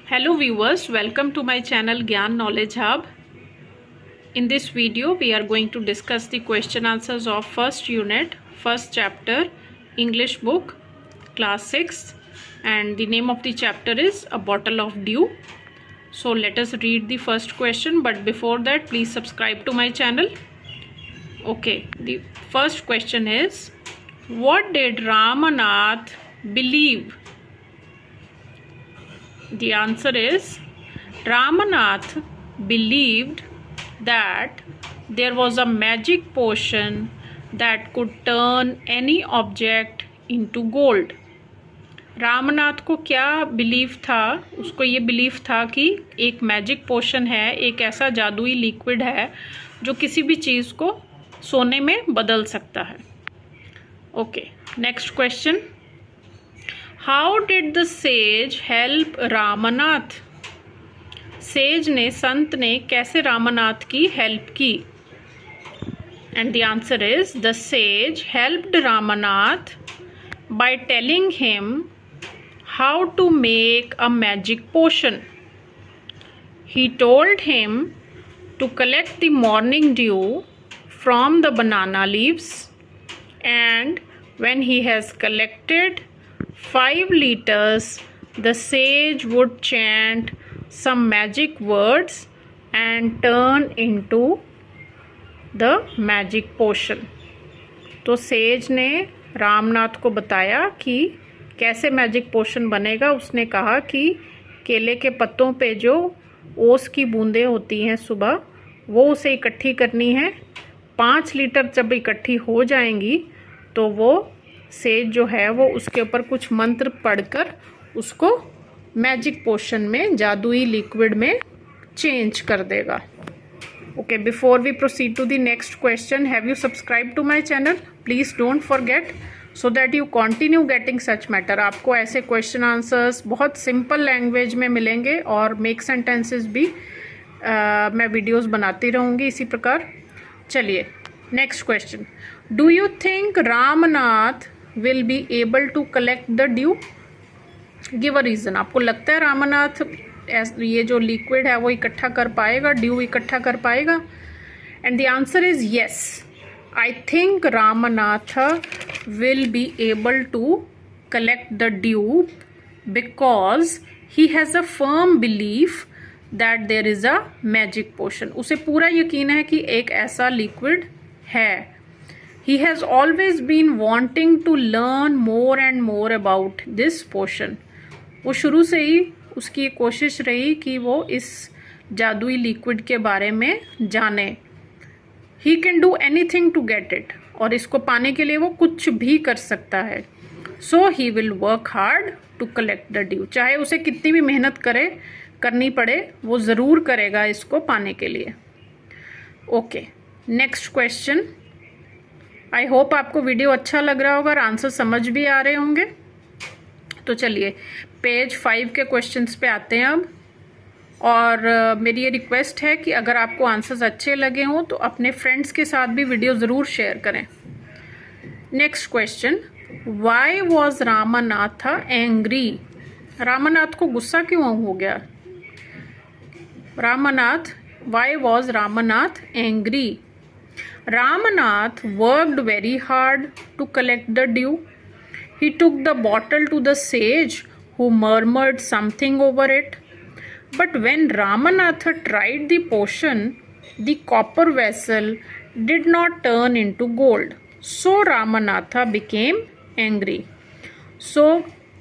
Hello viewers, welcome to my channel Gyan Knowledge Hub. In this video we are going to discuss the question answers of first unit, first chapter, English book, class 6, and the name of the chapter is A Bottle of Dew. So let us read the first question, but before that please subscribe to my channel. Okay, the first question is, what did Ramanath believe? The answer is, Ramanath believed that there was a magic potion that could turn any object into gold. Ramnath को क्या believe था? उसको ये believe था कि एक magic potion है, एक ऐसा जादुई लिक्विड है जो किसी भी चीज़ को सोने में बदल सकता है. Okay, next question. How did the says help Ramnath? Says ने, संत ने कैसे रामनाथ की हेल्प की? And the answer is, the says helped Ramnath by telling him how to make a magic potion. He told him to collect the morning dew from the banana leaves, and when he has collected 5 liters, the sage would chant some magic words and turn into the magic potion. तो sage ने रामनाथ को बताया कि कैसे magic potion बनेगा. उसने कहा कि केले के पत्तों पे जो ओस की बूंदें होती हैं सुबह, वो उसे इकट्ठी करनी है. 5 लीटर जब इकट्ठी हो जाएंगी तो वो सेज जो है वो उसके ऊपर कुछ मंत्र पढ़कर उसको मैजिक पोशन में, जादुई लिक्विड में चेंज कर देगा. Okay, before we proceed to the next question, have you subscribed to my channel? Please don't forget, so that you continue getting such matter. आपको ऐसे क्वेश्चन आंसर्स बहुत सिंपल लैंग्वेज में मिलेंगे और मेक सेंटेंसेस भी मैं वीडियोस बनाती रहूँगी इसी प्रकार. चलिए, next question. Do you think Ramnath will be able to collect the due? Give a reason. आपको लगता है रामनाथ ये जो लिक्विड है वो इकट्ठा कर पाएगा, ड्यू इकट्ठा कर पाएगा? And the answer is yes. I think Ramnath will be able to collect the due because he has a firm belief that there is a magic potion. उसे पूरा यकीन है कि एक ऐसा लिक्विड है. He has always been wanting to learn more and more about this potion. वो शुरू से ही उसकी कोशिश रही कि वो इस जादुई लिक्विड के बारे में जाने. He can do anything to get it. और इसको पाने के लिए वो कुछ भी कर सकता है. So he will work hard to collect the due. चाहे उसे कितनी भी मेहनत करनी पड़े, वो ज़रूर करेगा इसको पाने के लिए. Okay, next question. I hope आपको वीडियो अच्छा लग रहा होगा और आंसर समझ भी आ रहे होंगे. तो चलिए पेज 5 के क्वेश्चंस पे आते हैं अब. और मेरी ये रिक्वेस्ट है कि अगर आपको आंसर्स अच्छे लगे हों तो अपने फ्रेंड्स के साथ भी वीडियो ज़रूर शेयर करें. Next question. Why was Ramnath angry? Ramnath को गुस्सा क्यों हो गया? Why was Ramnath angry? Ramnath worked very hard to collect the due. He took the bottle to the sage, who murmured something over it. But when Ramanatha tried the potion, the copper vessel did not turn into gold. So Ramanatha became angry. So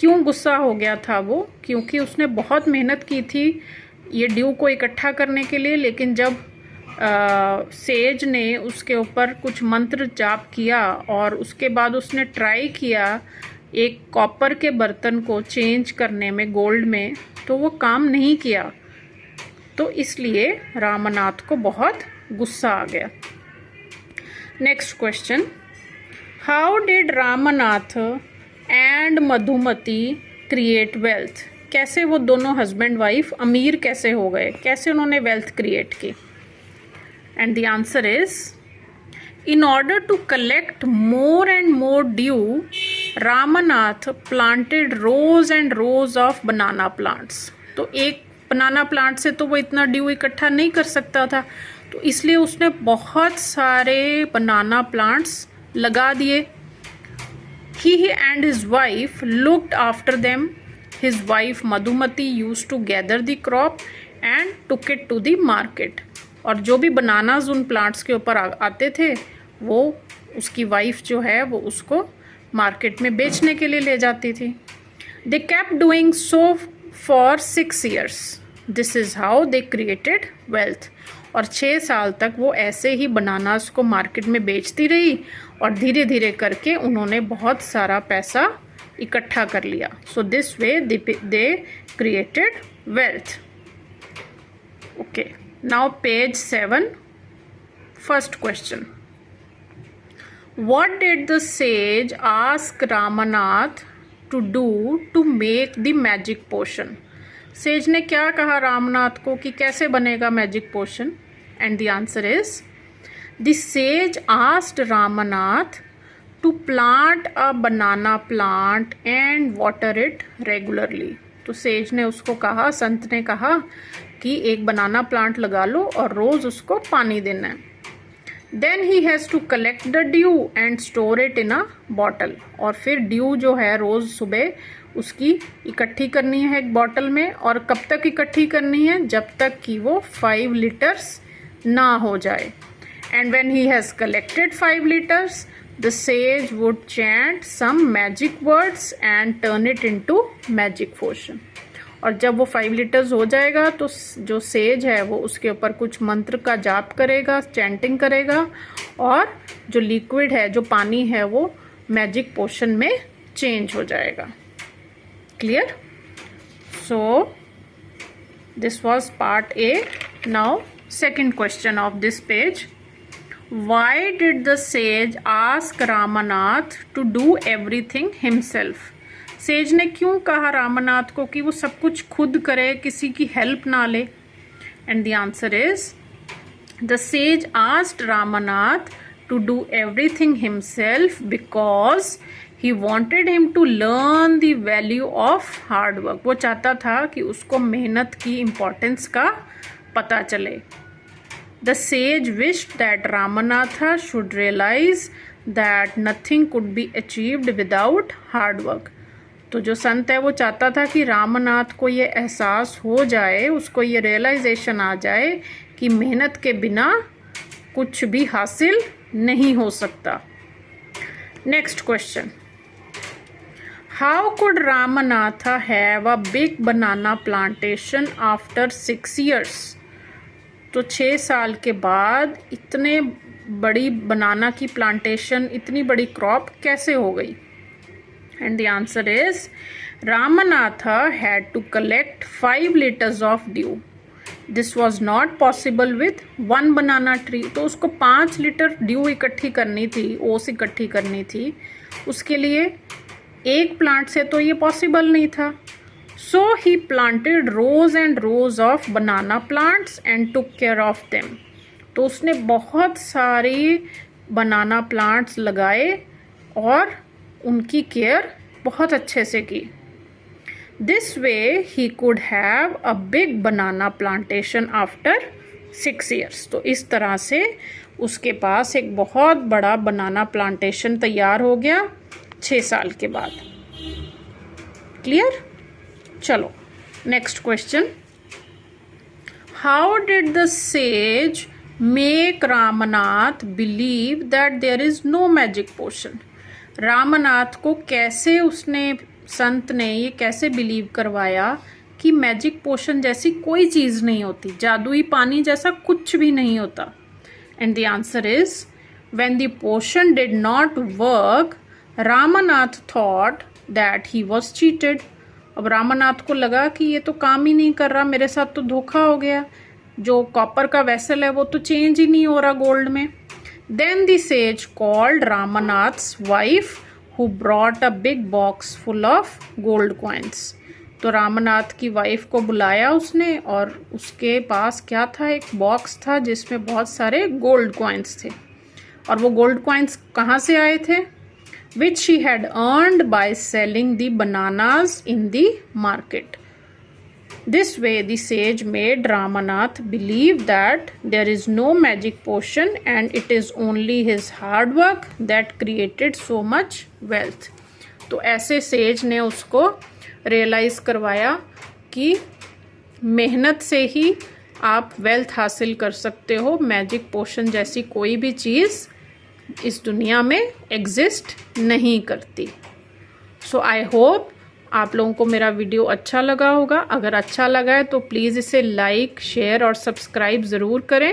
क्यों गुस्सा हो गया था वो? क्योंकि उसने बहुत मेहनत की थी ये ड्यू को इकट्ठा करने के लिए, लेकिन जब सेज ने उसके ऊपर कुछ मंत्र जाप किया और उसके बाद उसने ट्राई किया एक कॉपर के बर्तन को चेंज करने में गोल्ड में, तो वो काम नहीं किया. तो इसलिए रामनाथ को बहुत गुस्सा आ गया. Next question. How did Ramnath and Madhumati create wealth? कैसे वो दोनों हस्बैंड वाइफ अमीर कैसे हो गए? कैसे उन्होंने वेल्थ क्रिएट की? And the answer is, in order to collect more and more dew, Ramanath planted rows and rows of banana plants. तो एक बनाना प्लांट से तो वो इतना ड्यू इकट्ठा नहीं कर सकता था, तो इसलिए उसने बहुत सारे बनाना प्लांट्स लगा दिए। He and his wife looked after them. His wife Madhumati used to gather the crop and took it to the market. और जो भी बनानाज उन प्लांट्स के ऊपर आते थे वो उसकी वाइफ जो है वो उसको मार्केट में बेचने के लिए ले जाती थी। They kept doing so for 6 years. This is how they created wealth. और 6 साल तक वो ऐसे ही बनानास को मार्केट में बेचती रही और धीरे धीरे करके उन्होंने बहुत सारा पैसा इकट्ठा कर लिया। So this way they created wealth. Okay, now page 7, first question. What did the sage ask Ramanath to do to make the magic potion? Sage ने क्या कहा रामनाथ को कि कैसे बनेगा magic potion? And the answer is the sage asked Ramnath to plant a banana plant and water it regularly. तो sage ने उसको कहा, संत ने कहा कि एक बनाना प्लांट लगा लो और रोज उसको पानी देना है। Then he has to collect the due and store it in a bottle. और फिर ड्यू जो है रोज सुबह उसकी इकट्ठी करनी है एक बॉटल में। और कब तक इकट्ठी करनी है? जब तक कि वो 5 लीटर्स ना हो जाए। And when he has collected 5 litres the sage would chant some magic words and turn it into magic potion. और जब वो 5 लीटर्स हो जाएगा तो जो सेज है वो उसके ऊपर कुछ मंत्र का जाप करेगा, चैंटिंग करेगा, और जो लिक्विड है, जो पानी है, वो मैजिक पोशन में चेंज हो जाएगा। Clear? So this was part A. Now second question of this page. Why did the sage ask Ramanath to do everything himself? Says ने क्यों कहा रामनाथ को कि वो सब कुछ खुद करे, किसी की हेल्प ना ले? And the answer is the sage asked Ramnath to do everything himself because he wanted him to learn the value of hard work. वो चाहता था कि उसको मेहनत की इम्पोर्टेंस का पता चले। The sage wished that Ramnath should realise that nothing could be achieved without hard work. तो जो संत है वो चाहता था कि रामनाथ को ये एहसास हो जाए, उसको ये रियलाइजेशन आ जाए कि मेहनत के बिना कुछ भी हासिल नहीं हो सकता। Next question. How could Ramnath have a big banana plantation after 6 years? तो 6 साल के बाद इतने बड़ी बनाना की प्लांटेशन, इतनी बड़ी क्रॉप कैसे हो गई? And the answer is Ramanatha had to collect 5 liters of dew. This was not possible with one banana tree. तो उसको 5 लीटर ड्यू इकट्ठी करनी थी, ओस इकट्ठी करनी थी। उसके लिए एक प्लांट से तो ये पॉसिबल नहीं था। So he planted rows and rows of banana plants and took care of them. तो उसने बहुत सारी बनाना प्लांट्स लगाए और उनकी केयर बहुत अच्छे से की। This way he could have a big banana plantation after 6 years। तो इस तरह से उसके पास एक बहुत बड़ा बनाना प्लांटेशन तैयार हो गया 6 साल के बाद। क्लियर? चलो next question. How did the sage make Ramnath believe that there is no magic potion? Ramnath को कैसे उसने, संत ने ये कैसे बिलीव करवाया कि मैजिक पोशन जैसी कोई चीज़ नहीं होती, जादुई पानी जैसा कुछ भी नहीं होता? And the answer is when the potion did not work Ramnath thought that he was cheated. अब रामनाथ को लगा कि ये तो काम ही नहीं कर रहा, मेरे साथ तो धोखा हो गया, जो कॉपर का वेसल है वो तो चेंज ही नहीं हो रहा गोल्ड में। Then the sage called Ramanath's wife, who brought a big box full of gold coins. तो रामनाथ की वाइफ को बुलाया उसने और उसके पास क्या था? एक बॉक्स था जिसमें बहुत सारे गोल्ड कॉइन्स थे। और वो गोल्ड कॉइन्स कहाँ से आए थे? Which she had earned by selling the bananas in the market. This way, the sage made Ramanath believe that there is no magic potion and it is only his hard work that created so much wealth. तो ऐसे says ने उसको realise करवाया कि मेहनत से ही आप wealth हासिल कर सकते हो, मैजिक पोशन जैसी कोई भी चीज़ इस दुनिया में एग्जिस्ट नहीं करती। सो आई होप आप लोगों को मेरा वीडियो अच्छा लगा होगा। अगर अच्छा लगा है तो प्लीज़ इसे लाइक, शेयर और सब्सक्राइब ज़रूर करें।